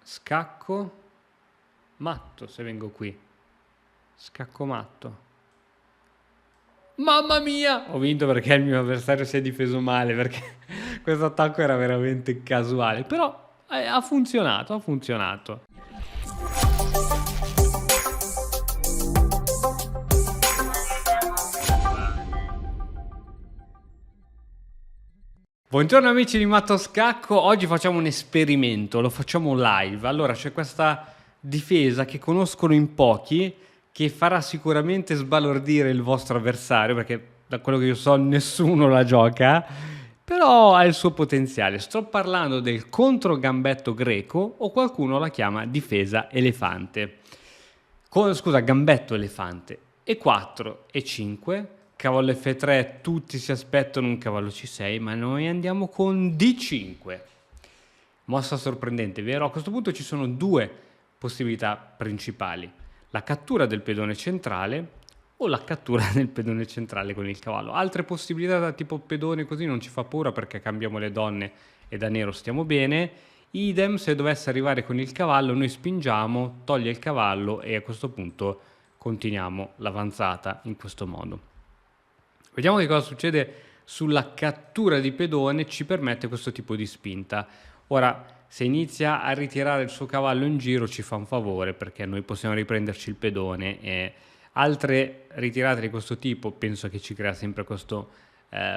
Scacco matto se vengo qui. Scacco matto. Mamma mia! Ho vinto perché il mio avversario si è difeso male, perché questo attacco era veramente casuale. Però ha funzionato, ha funzionato. Buongiorno amici di Matto Scacco, oggi facciamo un esperimento, lo facciamo live. Allora c'è questa difesa che conoscono in pochi, che farà sicuramente sbalordire il vostro avversario, perché da quello che io so nessuno la gioca, però ha il suo potenziale. Sto parlando del controgambetto greco, o qualcuno la chiama difesa elefante. Scusa, gambetto elefante. E4 e 5, cavallo F3, tutti si aspettano un cavallo C6, ma noi andiamo con D5. Mossa sorprendente, vero? A questo punto ci sono due possibilità principali: la cattura del pedone centrale o la cattura del pedone centrale con il cavallo. Altre possibilità da tipo pedone così non ci fa paura perché cambiamo le donne e da nero stiamo bene. Idem, se dovesse arrivare con il cavallo, noi spingiamo, toglie il cavallo e a questo punto continuiamo l'avanzata in questo modo. Vediamo che cosa succede sulla cattura di pedone, ci permette questo tipo di spinta. Ora, se inizia a ritirare il suo cavallo in giro ci fa un favore perché noi possiamo riprenderci il pedone e altre ritirate di questo tipo penso che ci crea sempre questo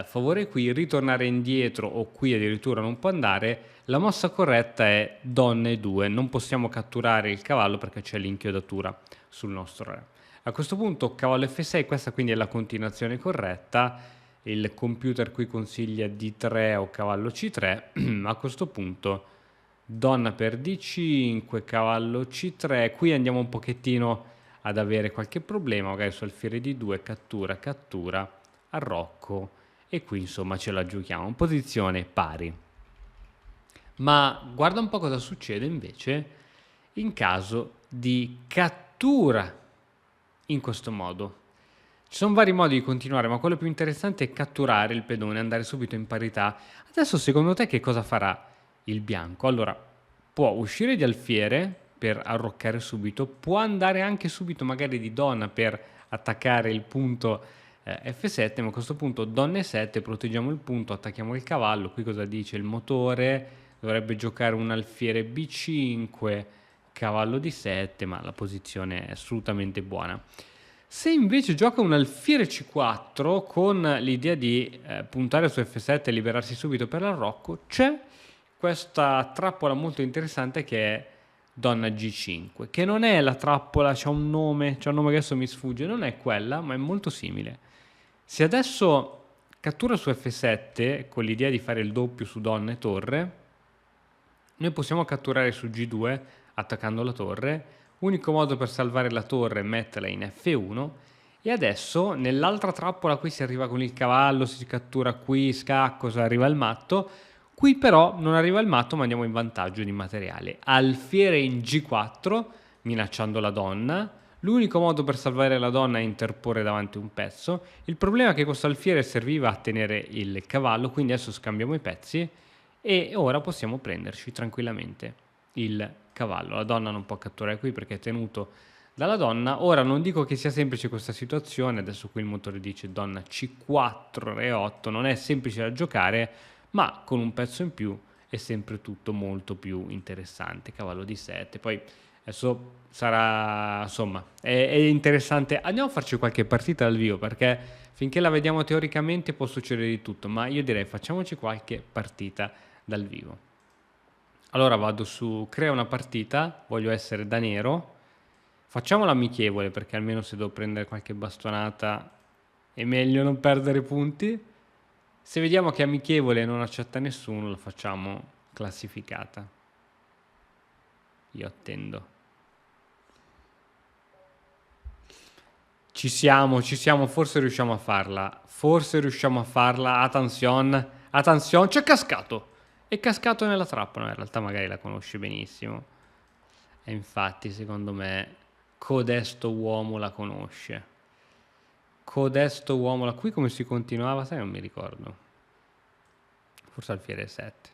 favore qui. Ritornare indietro o qui addirittura non può andare. La mossa corretta è donna e2, non possiamo catturare il cavallo perché c'è l'inchiodatura sul nostro re. A questo punto cavallo F6, questa quindi è la continuazione corretta, il computer qui consiglia D3 o cavallo C3, a questo punto donna per D5, cavallo C3, qui andiamo un pochettino ad avere qualche problema, magari su alfiere D2, cattura, cattura, arrocco e qui insomma ce la giochiamo in posizione pari. Ma guarda un po' cosa succede invece in caso di cattura in questo modo. Ci sono vari modi di continuare, ma quello più interessante è catturare il pedone, andare subito in parità. Adesso secondo te che cosa farà il bianco? Allora, può uscire di alfiere per arroccare subito, può andare anche subito magari di donna per attaccare il punto F7, ma a questo punto donna E7, proteggiamo il punto, attacchiamo il cavallo. Qui cosa dice il motore? Dovrebbe giocare un alfiere B5, cavallo D7, ma la posizione è assolutamente buona. Se invece gioca un alfiere C4 con l'idea di puntare su F7 e liberarsi subito per l'arrocco, c'è questa trappola molto interessante che è donna G5, che non è la trappola, c'è un nome che adesso mi sfugge, non è quella, ma è molto simile. Se adesso cattura su F7 con l'idea di fare il doppio su donna e torre, noi possiamo catturare su G2 attaccando la torre. Unico modo per salvare la torre è metterla in F1 e adesso nell'altra trappola qui si arriva con il cavallo, si cattura qui, scacco, si arriva il matto. Qui però non arriva il matto ma andiamo in vantaggio di materiale. Alfiere in G4 minacciando la donna. L'unico modo per salvare la donna è interporre davanti un pezzo. Il problema è che questo alfiere serviva a tenere il cavallo, quindi adesso scambiamo i pezzi e ora possiamo prenderci tranquillamente il cavallo. La donna non può catturare qui perché è tenuto dalla donna. Ora non dico che sia semplice questa situazione, adesso qui il motore dice donna C4, Re 8, non è semplice da giocare, ma con un pezzo in più è sempre tutto molto più interessante. Cavallo D7, poi adesso sarà, insomma, è interessante. Andiamo a farci qualche partita dal vivo perché finché la vediamo teoricamente può succedere di tutto, ma io direi facciamoci qualche partita dal vivo. Allora vado su crea una partita, voglio essere da nero, facciamola amichevole perché almeno se devo prendere qualche bastonata è meglio non perdere punti. Se vediamo che è amichevole e non accetta nessuno la facciamo classificata. Io attendo. Ci siamo, forse riusciamo a farla. Attenzione, attenzione, c'è cascato. È cascato nella trappola, in realtà magari la conosce benissimo. E infatti, secondo me, codesto uomo la conosce. Codesto uomo, qui come si continuava, sai, non mi ricordo. Forse alfiere 7.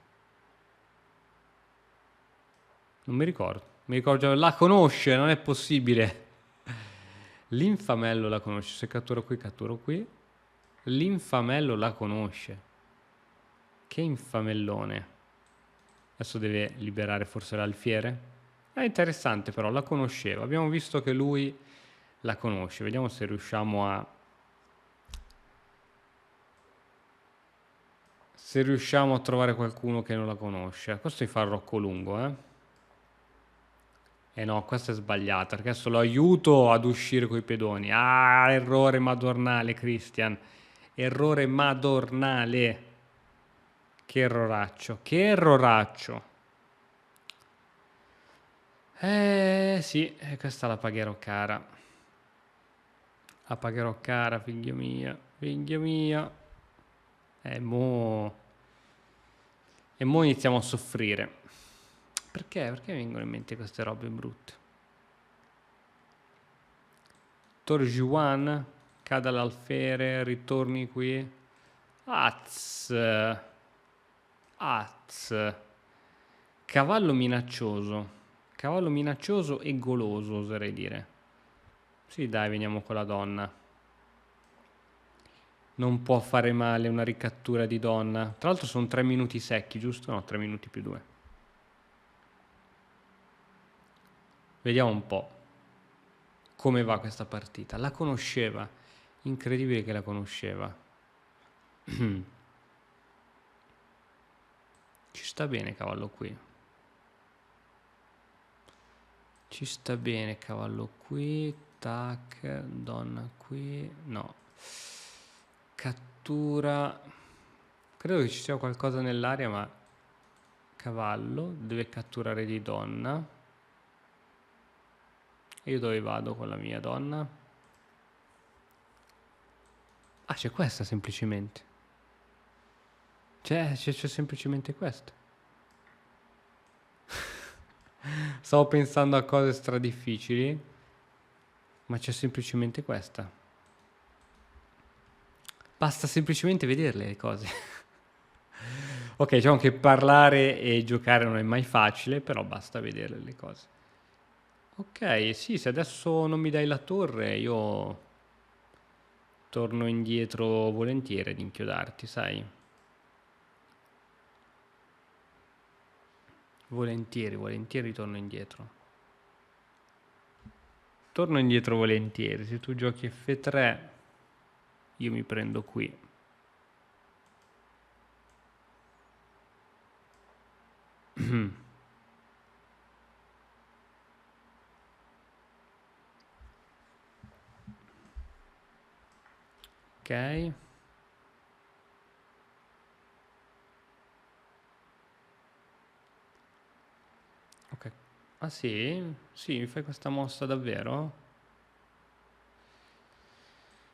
Non mi ricordo. Mi ricordo già, la conosce, non è possibile. L'infamello la conosce. Se catturo qui, catturo qui. L'infamello la conosce. Che infamellone. Adesso deve liberare forse l'alfiere. È interessante però, la conosceva. Abbiamo visto che lui la conosce. Vediamo se riusciamo a... Se riusciamo a trovare qualcuno che non la conosce. Questo mi fa il rocco lungo, eh? Eh no, questa è sbagliata, perché adesso lo aiuto ad uscire coi pedoni. Ah, errore madornale, Christian. Errore madornale. Che erroraccio, che erroraccio. Sì, questa la pagherò cara. La pagherò cara, figlio mio, figlio mio. Mo... E mo iniziamo a soffrire. Perché? Perché mi vengono in mente queste robe brutte? Tor Juan, cada l'alfere, ritorni qui. Az. Az. Cavallo minaccioso. Cavallo minaccioso e goloso, oserei dire. Sì, dai, veniamo con la donna. Non può fare male una ricattura di donna. Tra l'altro sono 3 minuti secchi, giusto? No, 3 minuti più 2. Vediamo un po' come va questa partita. La conosceva. Incredibile che la conosceva. Ci sta bene cavallo qui. Ci sta bene cavallo qui. Tac, donna qui. No. Cattura. Credo che ci sia qualcosa nell'aria, ma cavallo deve catturare di donna. E io dove vado con la mia donna? Ah, c'è questa semplicemente. C'è semplicemente questa. Stavo pensando a cose stradifficili, ma c'è semplicemente questa. Basta semplicemente vederle le cose. Ok, diciamo che parlare e giocare non è mai facile, però basta vederle le cose. Ok, sì, se adesso non mi dai la torre, io torno indietro volentieri ad inchiodarti, sai? Volentieri, volentieri torno indietro. Torno indietro volentieri. Se tu giochi F3, io mi prendo qui. Ok. Ok. Ah sì? Sì, mi fai questa mossa davvero?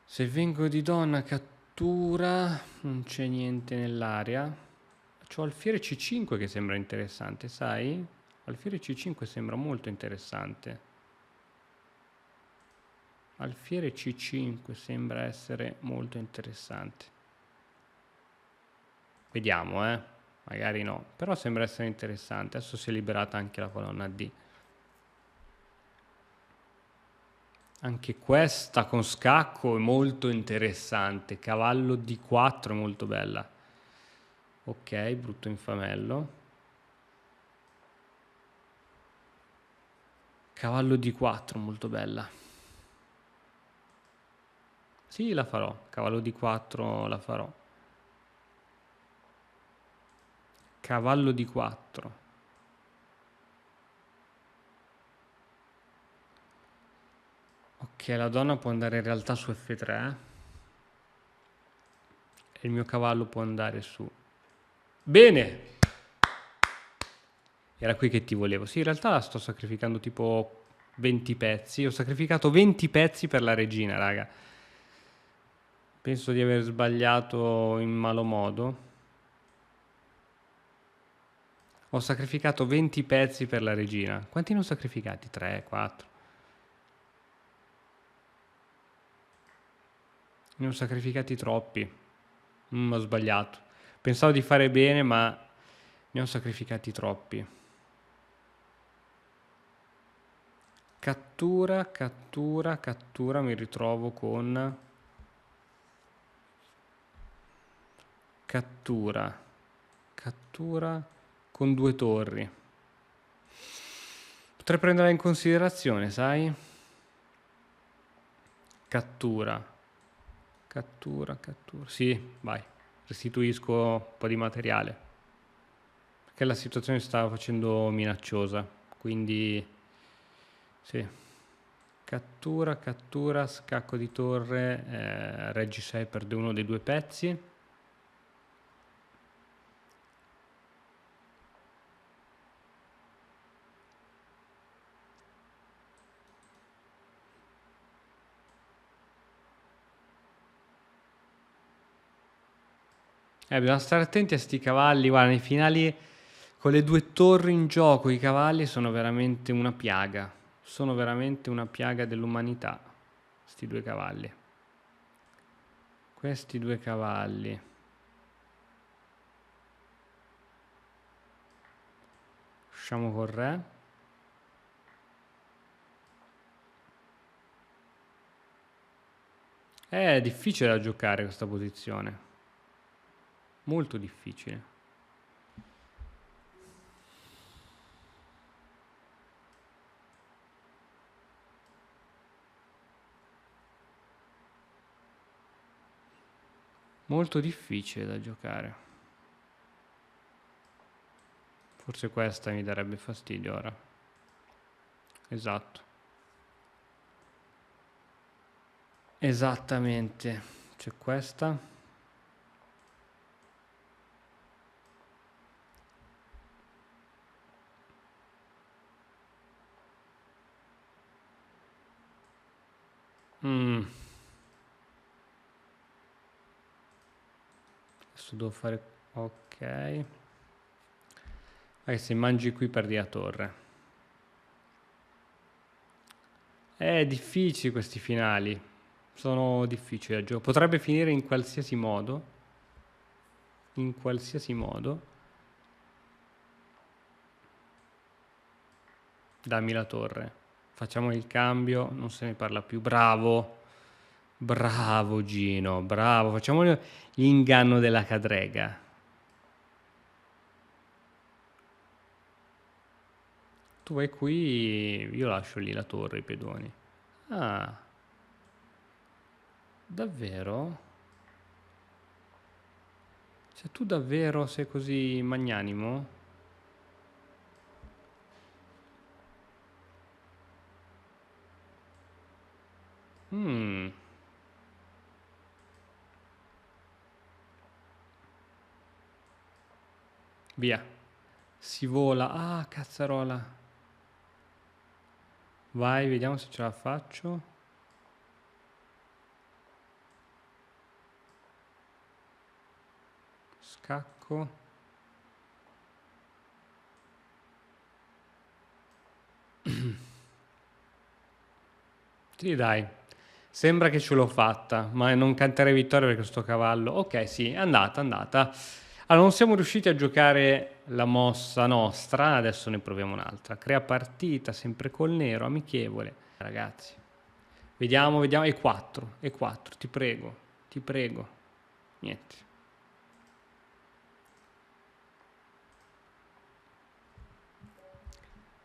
Se vengo di donna cattura, non c'è niente nell'aria. C'ho alfiere C5 che sembra interessante, sai? Alfiere C5 sembra molto interessante. Alfiere C5 sembra essere molto interessante. Vediamo, magari no, però sembra essere interessante. Adesso si è liberata anche la colonna D. Anche questa con scacco è molto interessante. Cavallo D4 è molto bella. Ok, brutto infamello. Cavallo D4 molto bella. Sì, la farò. Cavallo D4 la farò. Cavallo D4. Ok, la donna può andare in realtà su F3. E il mio cavallo può andare su. Bene! Era qui che ti volevo. Sì, in realtà sto sacrificando tipo 20 pezzi. Ho sacrificato 20 pezzi per la regina, raga. Penso di aver sbagliato in malo modo. Ho sacrificato 20 pezzi per la regina. Quanti ne ho sacrificati? 3, 4. Ne ho sacrificati troppi. Ho sbagliato. Pensavo di fare bene, ma ne ho sacrificati troppi. Cattura, cattura, cattura, mi ritrovo con... Cattura, cattura con 2 torri. Potrei prenderla in considerazione, sai? Cattura, cattura, cattura. Sì, vai, restituisco un po' di materiale. Perché la situazione si stava facendo minacciosa, quindi sì. Cattura, cattura, scacco di torre, Reggi 6 perde uno dei 2 pezzi. Bisogna stare attenti a sti cavalli, guarda, nei finali con le 2 torri in gioco i cavalli sono veramente una piaga, sono veramente una piaga dell'umanità, sti 2 cavalli. Questi 2 cavalli. Usciamo col re. È difficile da giocare questa posizione, molto difficile. Molto difficile da giocare. Forse questa mi darebbe fastidio ora. Esatto. Esattamente. C'è questa. Adesso devo fare... Ok. Se mangi qui perdi la torre. È difficile questi finali. Sono difficili da giocare. Potrebbe finire in qualsiasi modo. In qualsiasi modo. Dammi la torre. Facciamo il cambio. Non se ne parla più. Bravo. Bravo Gino. Bravo. Facciamo l'inganno della cadrega. Tu vai qui. Io lascio lì la torre, i pedoni. Ah. Davvero? Cioè tu davvero sei così magnanimo? Via. Si vola. Ah, cazzarola. Vai, vediamo se ce la faccio. Scacco. Sì, dai. Sembra che ce l'ho fatta, ma non canterei vittoria perché sto cavallo... Ok, sì, è andata, è andata. Allora, non siamo riusciti a giocare la mossa nostra, adesso ne proviamo un'altra. Crea partita, sempre col nero, amichevole. Ragazzi, vediamo, vediamo. E4, ti prego, ti prego. Niente.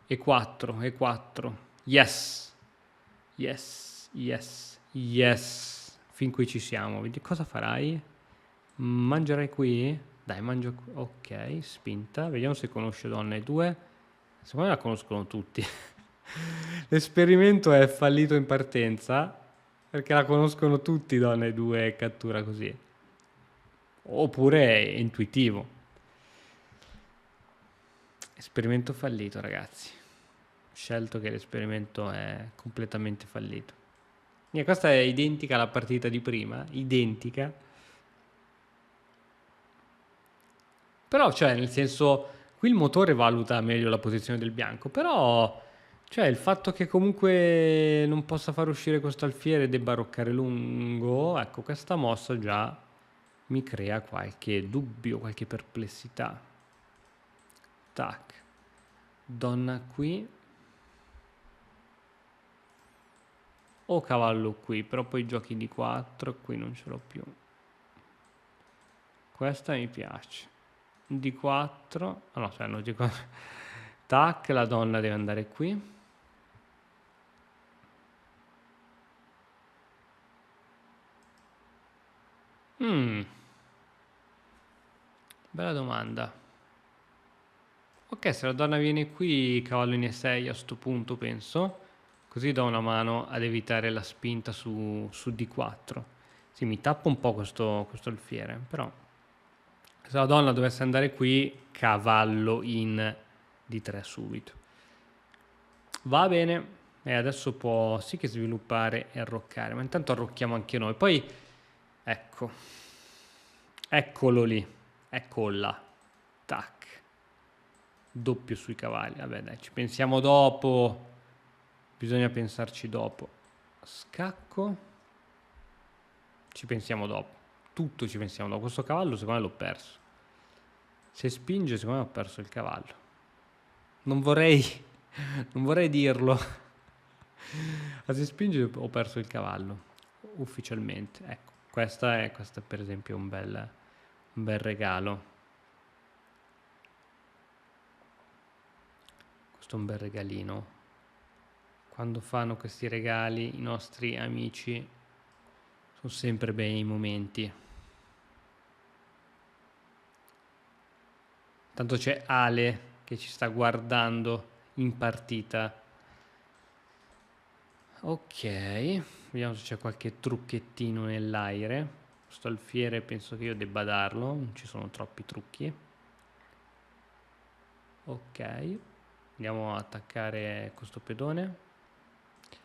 E4. Yes. Yes, yes, yes. Fin qui ci siamo. Vedi cosa farai? Mangerai qui? Dai, mangio qui. Ok, spinta. Vediamo se conosce Donna e 2. Secondo me la conoscono tutti. L'esperimento è fallito in partenza perché la conoscono tutti Donna e 2 e cattura così. Oppure è intuitivo. Esperimento fallito, ragazzi. Scelto che l'esperimento è completamente fallito. E questa è identica alla partita di prima, identica. Però, cioè, nel senso, qui il motore valuta meglio la posizione del bianco, però, cioè, il fatto che comunque non possa far uscire questo alfiere e debba roccare lungo, ecco, questa mossa già mi crea qualche dubbio, qualche perplessità. Tac, donna qui o cavallo qui, però poi giochi di 4, qui non ce l'ho più. Questa mi piace. Di 4, ah no, cioè non di 4. Tac, la donna deve andare qui. Bella domanda. Ok, se la donna viene qui, cavallo in E6 a sto punto, penso. Così do una mano ad evitare la spinta su D4. Sì, mi tappa un po' questo alfiere, però se la donna dovesse andare qui, cavallo in D3 subito. Va bene, e adesso può sì che sviluppare e arroccare, ma intanto arrocchiamo anche noi. Poi, ecco, eccolo lì, eccola, tac, doppio sui cavalli. Vabbè dai, ci pensiamo dopo, bisogna pensarci dopo. Scacco, ci pensiamo dopo, tutto ci pensiamo dopo. Questo cavallo secondo me l'ho perso. Se spinge secondo me ho perso il cavallo. Non vorrei dirlo. Ma se spinge ho perso il cavallo, ufficialmente. Ecco, questa è per esempio un bel regalo. Questo è un bel regalino. Quando fanno questi regali i nostri amici sono sempre bei momenti. Tanto c'è Ale che ci sta guardando in partita. Ok, vediamo se c'è qualche trucchettino nell'aire. Questo alfiere penso che io debba darlo, non ci sono troppi trucchi. Ok, andiamo a attaccare questo pedone.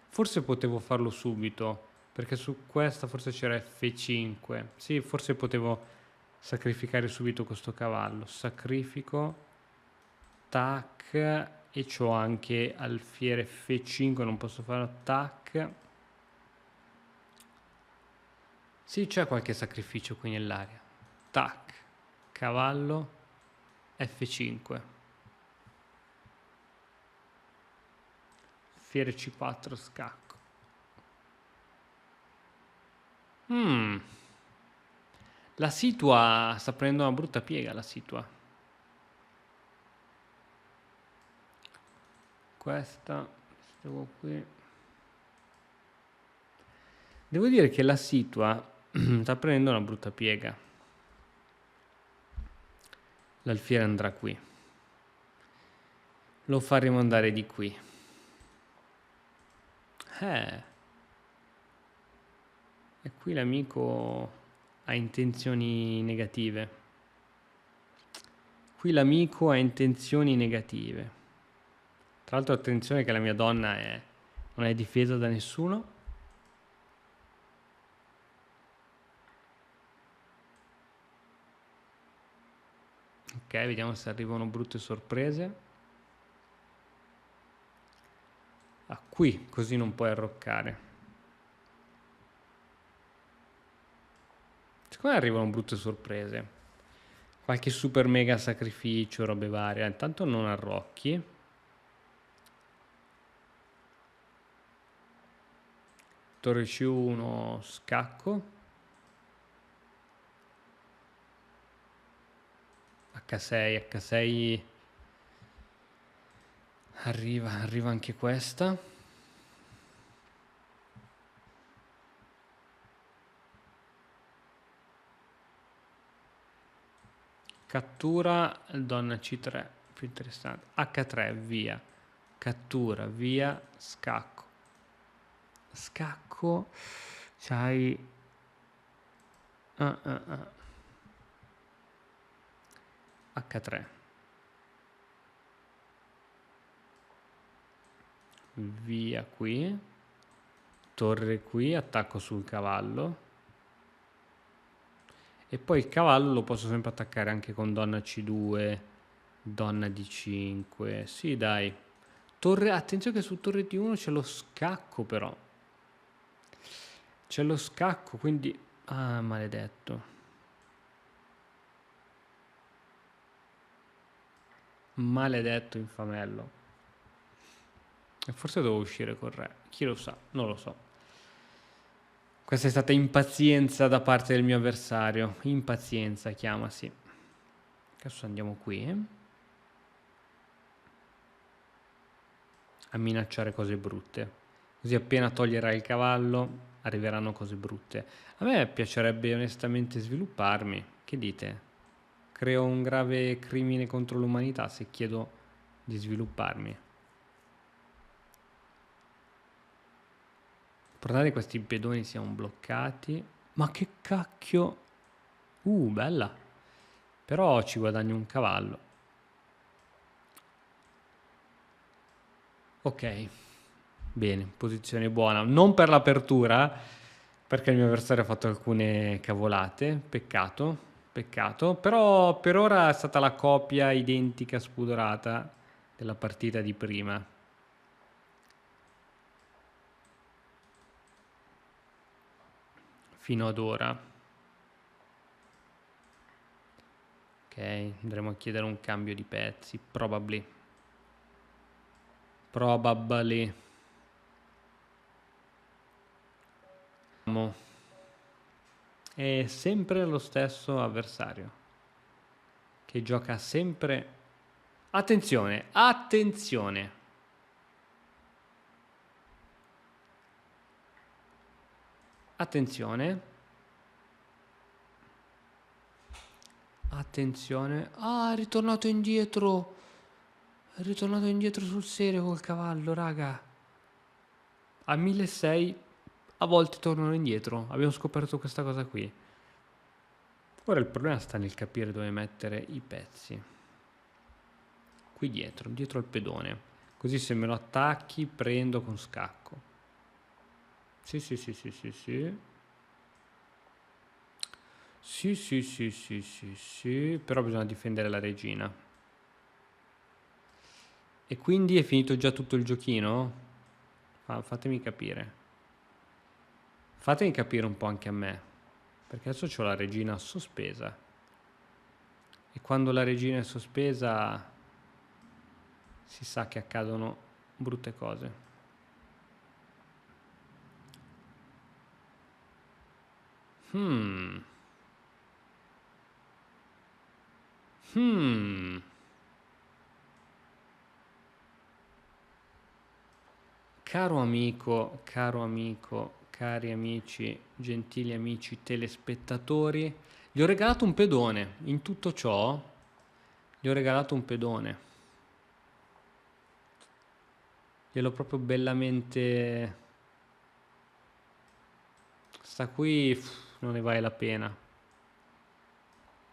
Forse potevo farlo subito, perché su questa forse c'era F5. Sì, forse potevo sacrificare subito questo cavallo. Sacrifico, tac, e c'ho anche alfiere F5, non posso fare tac. Sì, c'è qualche sacrificio qui nell'area. Tac, cavallo, F5. Fiere C4, scacco. La situa sta prendendo una brutta piega, la situa. Questa, stavo qui. Devo dire che la situa sta prendendo una brutta piega. L'alfiere andrà qui. Lo faremo andare di qui. E qui l'amico ha intenzioni negative. Qui l'amico ha intenzioni negative. Tra l'altro attenzione che la mia donna non è difesa da nessuno. Ok, vediamo se arrivano brutte sorprese. Ah, qui, così non puoi arroccare. Secondo me arrivano brutte sorprese. Qualche super mega sacrificio, robe varie. Intanto non arrocchi. Torre C1, scacco. H6. Arriva anche questa. Cattura, donna C3, più interessante. H3, via. Cattura, via, scacco. Scacco, c'hai... H3. Via qui. Torre qui, attacco sul cavallo. E poi il cavallo lo posso sempre attaccare anche con donna C2, donna D5. Sì, dai. Torre, attenzione che su torre D1 c'è lo scacco però. C'è lo scacco, quindi... Ah, maledetto. Maledetto infamello. E forse devo uscire col re. Chi lo sa? Non lo so. Questa è stata impazienza da parte del mio avversario. Impazienza, chiamasi. Adesso andiamo qui. A minacciare cose brutte. Così appena toglierai il cavallo arriveranno cose brutte. A me piacerebbe onestamente svilupparmi. Che dite? Creo un grave crimine contro l'umanità se chiedo di svilupparmi. L'importante è che questi pedoni siano bloccati. Ma che cacchio! Bella! Però ci guadagno un cavallo. Ok. Bene, posizione buona. Non per l'apertura, perché il mio avversario ha fatto alcune cavolate. Peccato, peccato. Però per ora è stata la copia identica spudorata della partita di prima. Fino ad ora. Ok, andremo a chiedere un cambio di pezzi. Probably. È sempre lo stesso avversario che gioca sempre. Attenzione, attenzione. Attenzione. Attenzione. Ah, è ritornato indietro. È ritornato indietro sul serio col cavallo, raga. A 1600 a volte tornano indietro. Abbiamo scoperto questa cosa qui. Ora il problema sta nel capire dove mettere i pezzi. Qui dietro, dietro al pedone. Così se me lo attacchi prendo con scacco. Sì. Sì. Però bisogna difendere la regina. E quindi è finito già tutto il giochino? Fatemi capire. Fatemi capire un po' anche a me. Perché adesso c'ho la regina sospesa. E quando la regina è sospesa si sa che accadono brutte cose. Caro amico, cari amici, gentili amici telespettatori, gli ho regalato un pedone. In tutto ciò, gli ho regalato un pedone. Gliel'ho proprio bellamente. Sta qui, non ne vale la pena.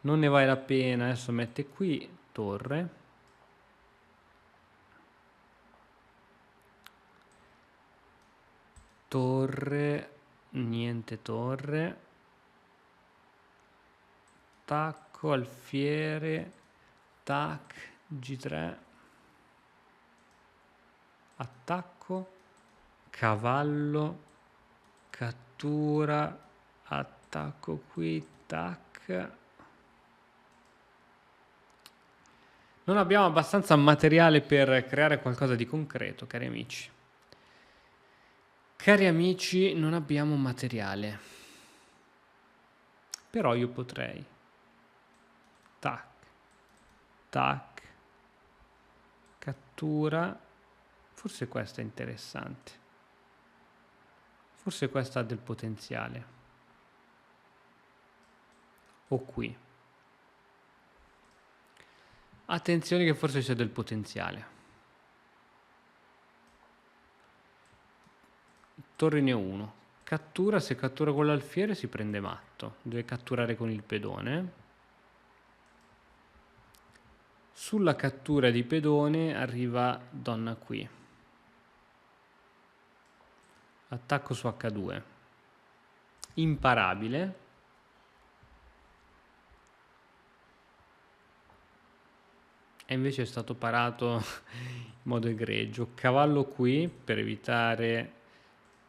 Non ne vale la pena. Adesso mette qui, torre. Torre, niente torre. Tacco, alfiere, tac, G3. Attacco, cavallo, cattura, attacco qui, tac. Non abbiamo abbastanza materiale per creare qualcosa di concreto, cari amici. Cari amici, non abbiamo materiale. Però io potrei. Tac, tac, cattura. Forse questa è interessante. Forse questa ha del potenziale. O qui. Attenzione che forse c'è del potenziale. Torre 1. Cattura, se cattura con l'alfiere si prende matto. Deve catturare con il pedone. Sulla cattura di pedone arriva donna qui. Attacco su H2. Imparabile. E invece è stato parato in modo egregio. Cavallo qui per evitare.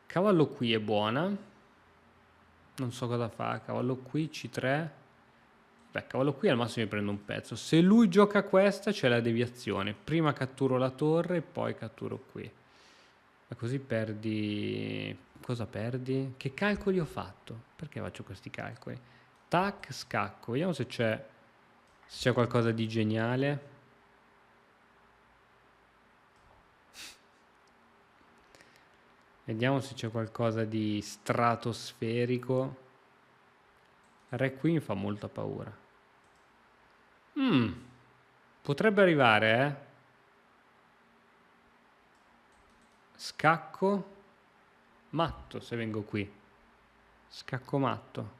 Cavallo qui è buona. Non so cosa fa. Cavallo qui, C3. Beh, cavallo qui al massimo mi prendo un pezzo. Se lui gioca questa c'è la deviazione. Prima catturo la torre e poi catturo qui. Ma così perdi... Cosa perdi? Che calcoli ho fatto? Perché faccio questi calcoli? Tac, scacco. Vediamo se c'è qualcosa di geniale. Vediamo se c'è qualcosa di stratosferico. Re qui mi fa molta paura. Potrebbe arrivare, eh? Scacco matto se vengo qui. Scacco matto.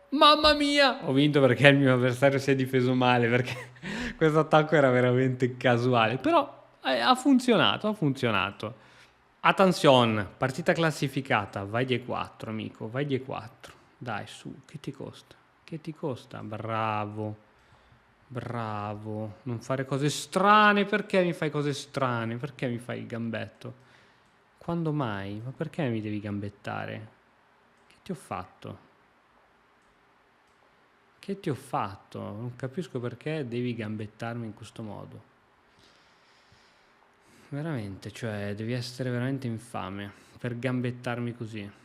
Mamma mia! Ho vinto perché il mio avversario si è difeso male, perché questo attacco era veramente casuale. Però ha funzionato, ha funzionato. Attenzione, partita classificata. Vai di E4, amico, vai di E4. Dai, su, che ti costa? Che ti costa? Bravo. Bravo, non fare cose strane. Perché mi fai cose strane? Perché mi fai il gambetto? Quando mai? Ma perché mi devi gambettare? Che ti ho fatto? Che ti ho fatto? Non capisco perché devi gambettarmi in questo modo. Veramente, cioè, devi essere veramente infame per gambettarmi così.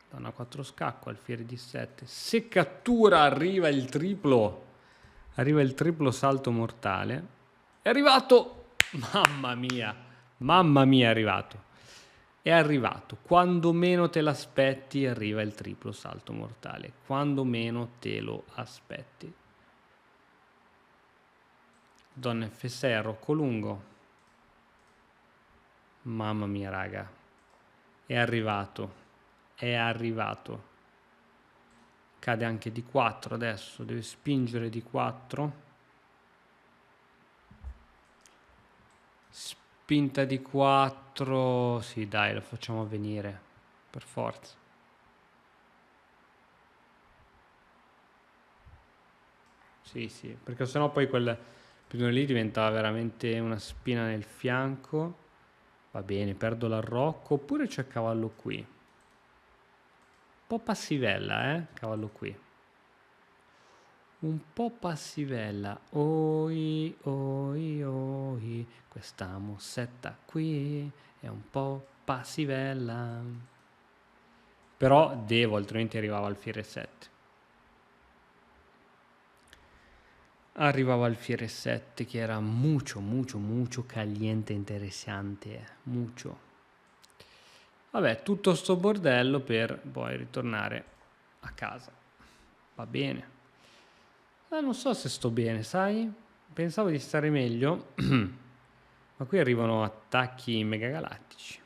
Donna 4 scacco, alfiere di 7. Se cattura arriva il triplo. Arriva il triplo salto mortale. È arrivato! Mamma mia! Mamma mia, è arrivato. È arrivato. Quando meno te l'aspetti arriva il triplo salto mortale. Quando meno te lo aspetti. Donna F6 a Rocco lungo. Mamma mia, raga. È arrivato. È arrivato. Cade anche di 4 adesso. Deve spingere di 4. Spinta di 4. Sì, dai, lo facciamo avvenire. Per forza. Sì, sì, perché sennò poi quel pedone lì diventava veramente una spina nel fianco. Va bene, perdo l'arrocco. Oppure c'è cavallo qui. Un po' passivella, cavallo qui. Un po' passivella. Oi, oi, oi. Questa mossetta qui è un po' passivella. Però devo, altrimenti arrivava alfiere 7. Arrivava alfiere 7 che era mucho, mucho, mucho caliente interessante. Mucho. Vabbè, tutto sto bordello per poi ritornare a casa. Va bene. Non so se sto bene, sai? Pensavo di stare meglio, ma qui arrivano attacchi megagalattici.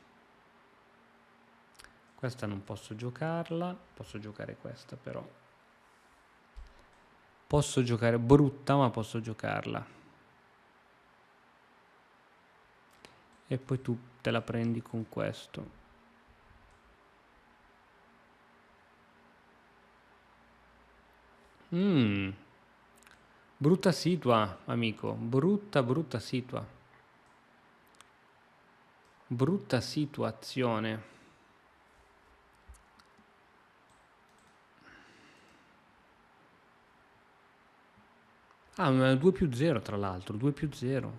Questa non posso giocarla, posso giocare questa però. Posso giocare brutta, ma posso giocarla. E poi tu te la prendi con questo. Brutta situa, amico. Brutta, brutta situa. Brutta situazione. Ah, una 2+0 tra l'altro, 2+0.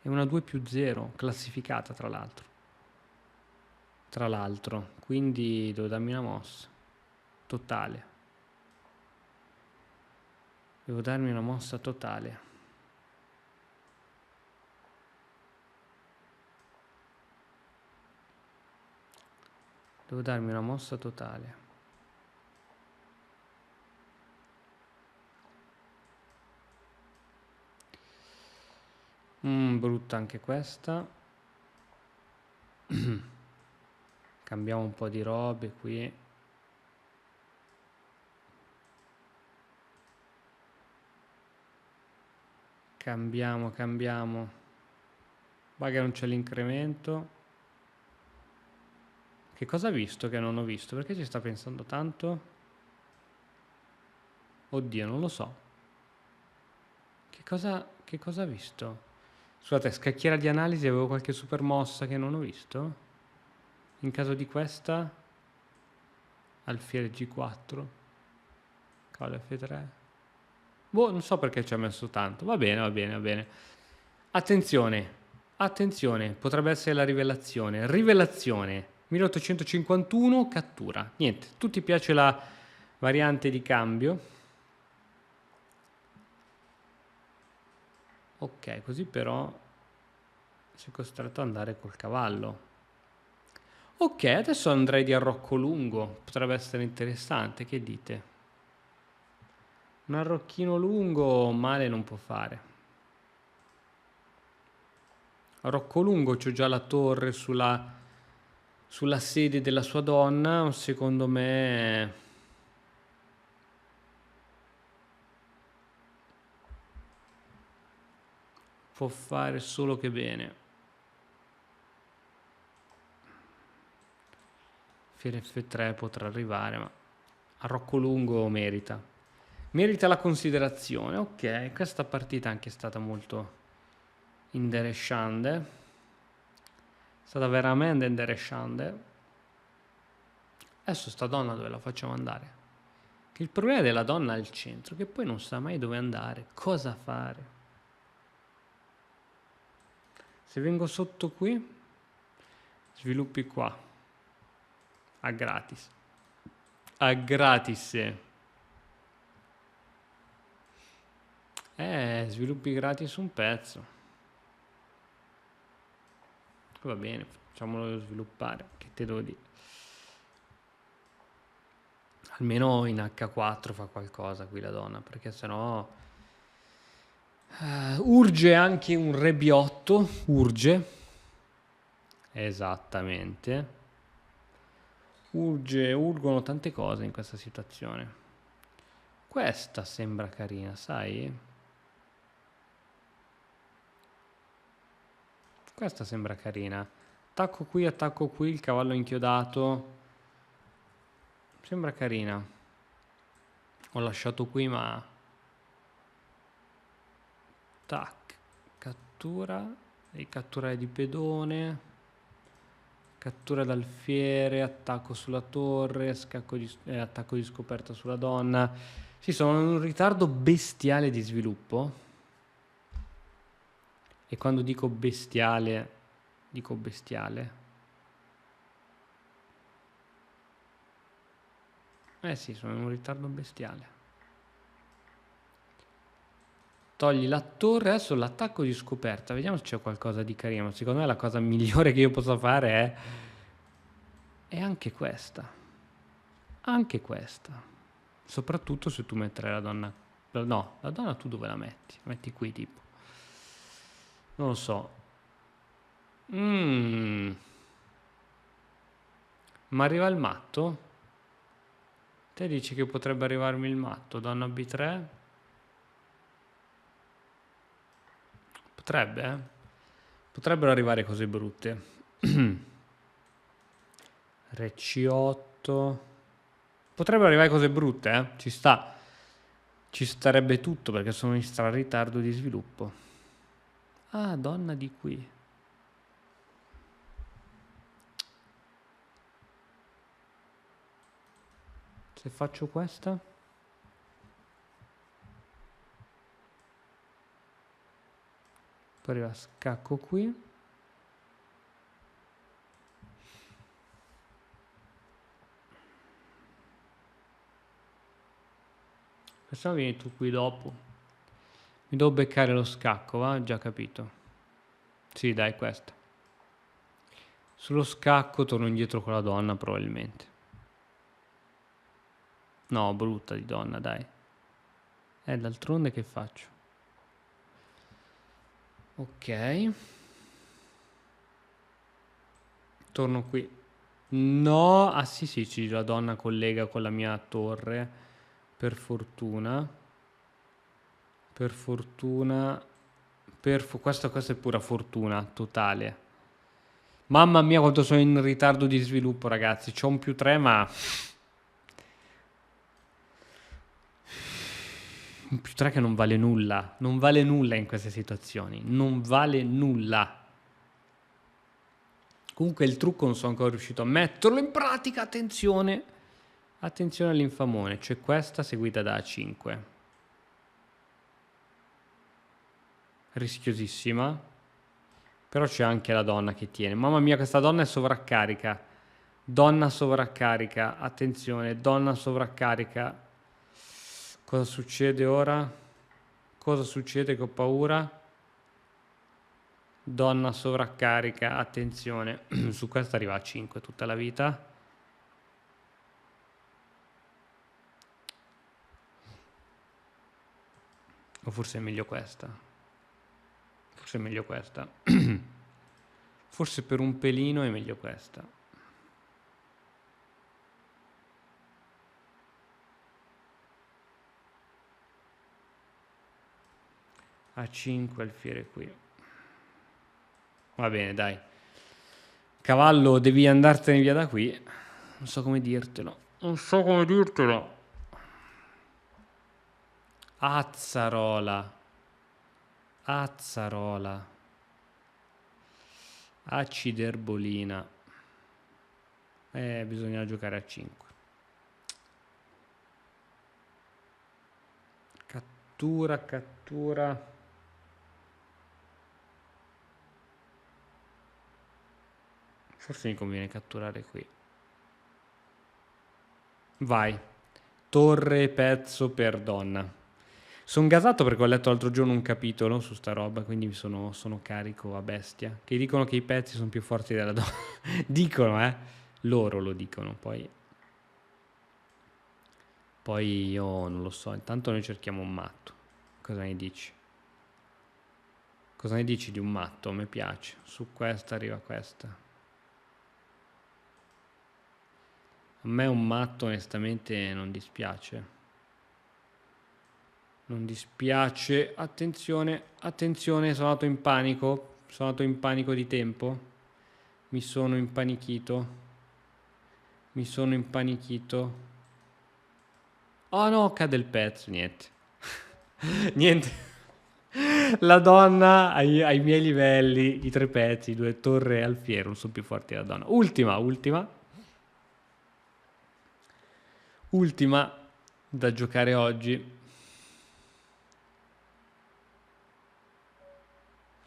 È una 2+0, classificata tra l'altro. Tra l'altro, quindi devo darmi una mossa. Totale. Devo darmi una mossa totale. Devo darmi una mossa totale. Brutta anche questa. Cambiamo un po' di robe qui. Cambiamo. Va che non c'è l'incremento. Che cosa ha visto che non ho visto? Perché ci sta pensando tanto? Oddio, non lo so. Che cosa ha visto? Scusate, scacchiera di analisi, avevo qualche super mossa che non ho visto? In caso di questa, alfiere G4. Cavallo F3. Boh, non so perché ci ha messo tanto. Va bene, va bene, va bene. Attenzione, attenzione, potrebbe essere la rivelazione. Rivelazione, 1851, cattura. Niente, tutti piace la variante di cambio. Ok, così però sei costretto ad andare col cavallo. Ok, adesso andrei di arrocco lungo. Potrebbe essere interessante, che dite? Un arrocchino lungo male non può fare. Arrocco lungo, c'ho già la torre sulla sede della sua donna. Secondo me può fare solo che bene. Fiere F3 potrà arrivare, ma arrocco lungo merita. Merita la considerazione. Ok, questa partita anche è stata molto interessante. È stata veramente interessante. Adesso sta donna dove la facciamo andare? Che il problema della donna è il centro, che poi non sa mai dove andare, cosa fare. Se vengo sotto qui, sviluppi qua. A gratis. A gratis. Sviluppi gratis un pezzo. Va bene, facciamolo sviluppare. Che te devo dire? Almeno in H4 fa qualcosa qui la donna, perché sennò urge anche un re B8, urge. Esattamente. Urgono tante cose in questa situazione. Questa sembra carina, sai? Questa sembra carina. Attacco qui, il cavallo inchiodato. Sembra carina. Ho lasciato qui, ma... Tac. Cattura. Devi catturare di pedone. Cattura d'alfiere, attacco sulla torre, attacco di scoperta sulla donna. Sì, sono in un ritardo bestiale di sviluppo. E quando dico bestiale, dico bestiale. Eh sì, sono in un ritardo bestiale. Togli la torre, adesso l'attacco di scoperta. Vediamo se c'è qualcosa di carino. Secondo me la cosa migliore che io possa fare è anche questa. Anche questa. Soprattutto se tu metterai la donna... No, la donna tu dove la metti? La metti qui tipo. Non lo so. Ma arriva il matto? Te dici che potrebbe arrivarmi il matto? Donna B3? Potrebbe, eh? Potrebbero arrivare cose brutte. Re C8. Potrebbero arrivare cose brutte, eh? Ci sta. Ci starebbe tutto perché sono in stra ritardo di sviluppo. Ah, donna di qui. Se faccio questa? Poi arriva scacco qui. Pensavo vieni tu qui dopo. Mi devo beccare lo scacco, va? Già capito. Sì, dai, questa. Sullo scacco torno indietro con la donna, probabilmente. No, brutta di donna, dai. D'altronde che faccio? Ok. Torno qui. No, ah sì, la donna collega con la mia torre. Per fortuna. Per fortuna. Questa è pura fortuna totale. Mamma mia quanto sono in ritardo di sviluppo, ragazzi. C'ho un +3, ma... un +3 che non vale nulla. Non vale nulla in queste situazioni. Non vale nulla. Comunque il trucco non sono ancora riuscito a metterlo in pratica, attenzione. Attenzione all'infamone, c'è questa seguita da A5. Rischiosissima. Però c'è anche la donna che tiene. Mamma mia, questa donna è sovraccarica. Donna sovraccarica. Attenzione, donna sovraccarica. Cosa succede ora? Cosa succede che ho paura? Donna sovraccarica, attenzione. Su questa arriva a 5 tutta la vita. O forse è meglio questa. Forse è meglio questa. Forse per un pelino è meglio questa. A5 alfiere qui. Va bene, dai. Cavallo, devi andartene via da qui. Non so come dirtelo. Non so come dirtelo. Azzarola. Azzarola. Aciderbolina. Bisogna giocare a 5. Cattura, cattura. Forse mi conviene catturare qui. Vai. Torre pezzo per donna. Sono gasato perché ho letto l'altro giorno un capitolo su sta roba, quindi sono carico a bestia. Che dicono che i pezzi sono più forti della donna. Dicono, loro lo dicono, poi io non lo so. Intanto noi cerchiamo un matto. Cosa ne dici? Cosa ne dici di un matto? Mi piace. Su questa arriva questa. A me un matto onestamente non dispiace. Non dispiace. Attenzione, attenzione, sono andato in panico. Sono andato in panico di tempo. Mi sono impanichito. Mi sono impanichito. Oh no, cade il pezzo, niente. Niente. La donna ai miei livelli, i 3 pezzi, 2 torre e alfiere, non sono più forti della donna. Ultima da giocare oggi.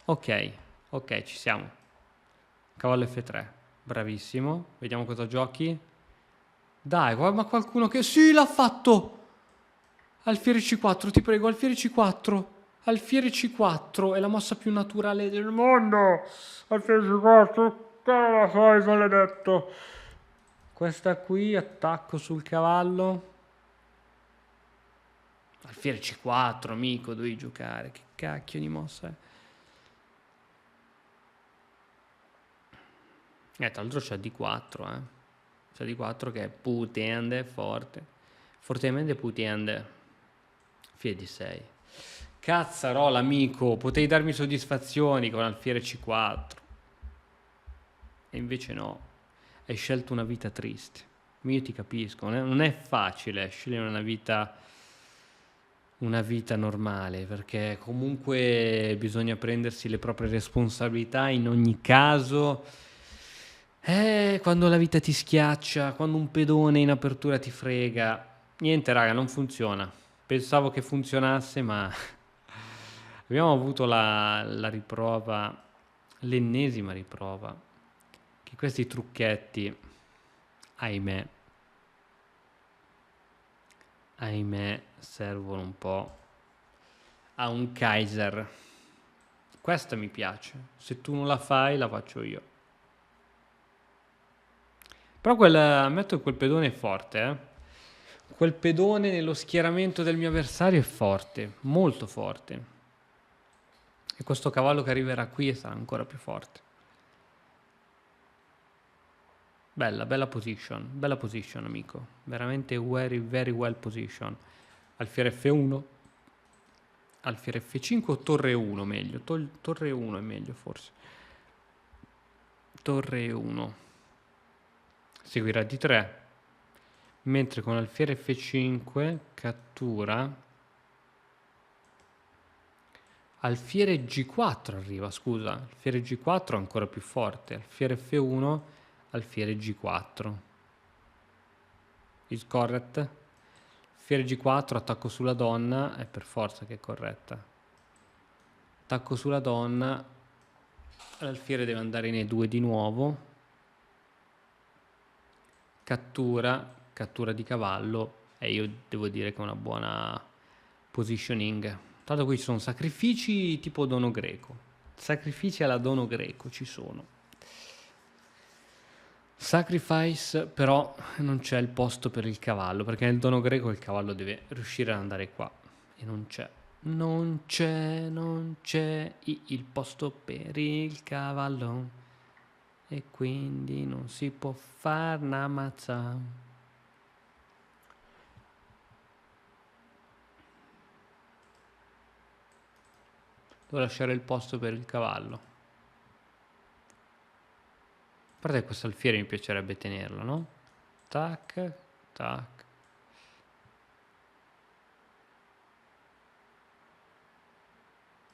Ok, ci siamo. Cavallo F3, bravissimo. Vediamo cosa giochi. Dai, ma qualcuno che... Sì, l'ha fatto! Alfiere C4, ti prego, alfiere C4. Alfiere C4 è la mossa più naturale del mondo. Alfiere C4, che la fai, maledetto. Questa qui, attacco sul cavallo. Alfiere C4, amico, dovevi giocare. Che cacchio di mossa è? Tra l'altro c'è D4, C'è D4 che è potente, forte. Fortemente potente. Alfiere D6. Cazzarola, amico, potevi darmi soddisfazioni con alfiere C4. E invece no. Hai scelto una vita triste. Io ti capisco, non è facile scegliere una vita normale, perché comunque bisogna prendersi le proprie responsabilità in ogni caso. Quando la vita ti schiaccia, quando un pedone in apertura ti frega. Niente, raga, non funziona. Pensavo che funzionasse, ma abbiamo avuto la riprova, l'ennesima riprova, che questi trucchetti, ahimè, servono un po' a un Kaiser. Questa mi piace. Se tu non la fai, la faccio io. Però ammetto che quel pedone è forte, Quel pedone nello schieramento del mio avversario è forte, molto forte. E questo cavallo che arriverà qui sarà ancora più forte. Bella position, amico. Veramente very, very well position. Alfiere F1, alfiere F5 o torre 1 meglio? Torre 1 è meglio forse. Torre 1. Seguirà D3. Mentre con alfiere F5 cattura. Alfiere G4 arriva, scusa. Alfiere G4 è ancora più forte. Alfiere F1, alfiere G4. is correct. Alfiere G4, attacco sulla donna, è per forza che è corretta. Attacco sulla donna, l'alfiere deve andare in E2 di nuovo. Cattura, cattura di cavallo, e io devo dire che è una buona positioning. Tanto qui ci sono sacrifici tipo dono greco. Sacrifici alla dono greco ci sono. Sacrifice, però non c'è il posto per il cavallo, perché nel dono greco il cavallo deve riuscire ad andare qua e non c'è. Non c'è il posto per il cavallo e quindi non si può far una mazza. Devo lasciare il posto per il cavallo. A parte che questo alfiere mi piacerebbe tenerlo, no? Tac, tac.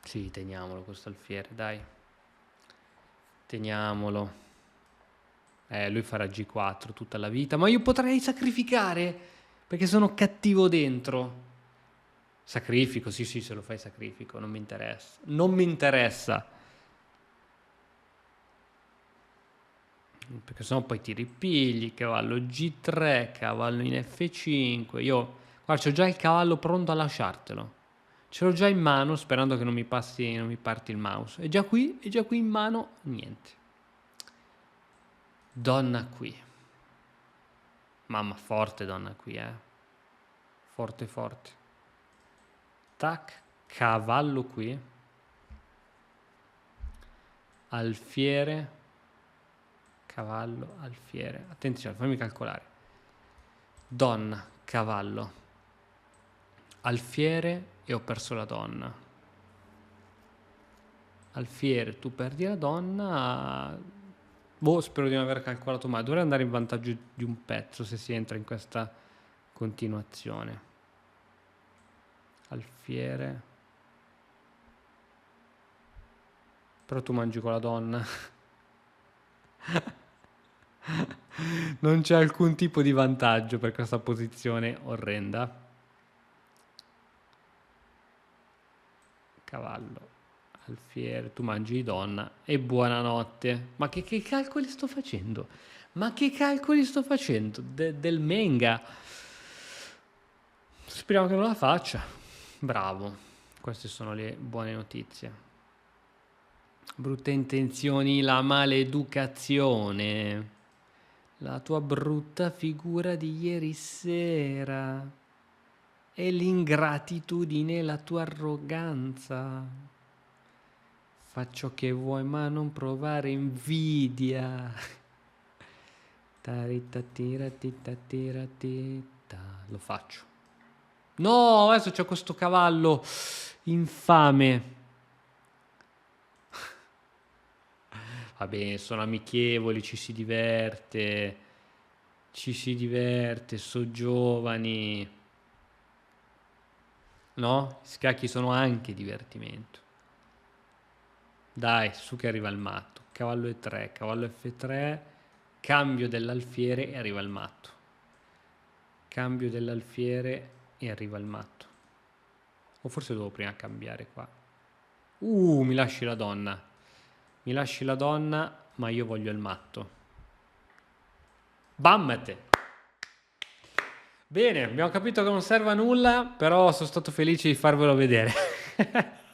Sì, teniamolo questo alfiere, dai. Teniamolo. Lui farà G4 tutta la vita, ma io potrei sacrificare perché sono cattivo dentro. Sacrifico, sì, se lo fai sacrifico, non mi interessa. Non mi interessa. Perché sennò poi ti ripigli, cavallo G3, cavallo in F5. Io, guarda, c'ho già il cavallo pronto a lasciartelo. Ce l'ho già in mano, sperando che non mi parti il mouse. È già qui in mano, niente. Donna qui. Mamma, forte donna qui, Forte, forte. Tac, cavallo qui. Alfiere. Cavallo, alfiere. Attenzione, fammi calcolare. Donna, cavallo. Alfiere e ho perso la donna. Alfiere, tu perdi la donna. Boh, spero di non aver calcolato male. Dovrei andare in vantaggio di un pezzo se si entra in questa continuazione. Alfiere. Però tu mangi con la donna. Non c'è alcun tipo di vantaggio per questa posizione orrenda. Cavallo, alfiere, tu mangi di donna e buonanotte. Ma che calcoli sto facendo? Ma che calcoli sto facendo? Del Menga. Speriamo che non la faccia. Bravo. Queste sono le buone notizie. Brutte intenzioni, la maleducazione. La tua brutta figura di ieri sera. E l'ingratitudine, la tua arroganza. Faccio che vuoi ma non provare invidia. Lo faccio. No, adesso c'è questo cavallo infame. Va bene, sono amichevoli, ci si diverte, sono giovani. No? I scacchi sono anche divertimento. Dai, su che arriva il matto. Cavallo E3, cavallo F3, cambio dell'alfiere e arriva il matto. Cambio dell'alfiere e arriva il matto. O forse devo prima cambiare qua. Mi lasci la donna. Mi lasci la donna, ma io voglio il matto. Bammete! Bene, abbiamo capito che non serve a nulla, però sono stato felice di farvelo vedere.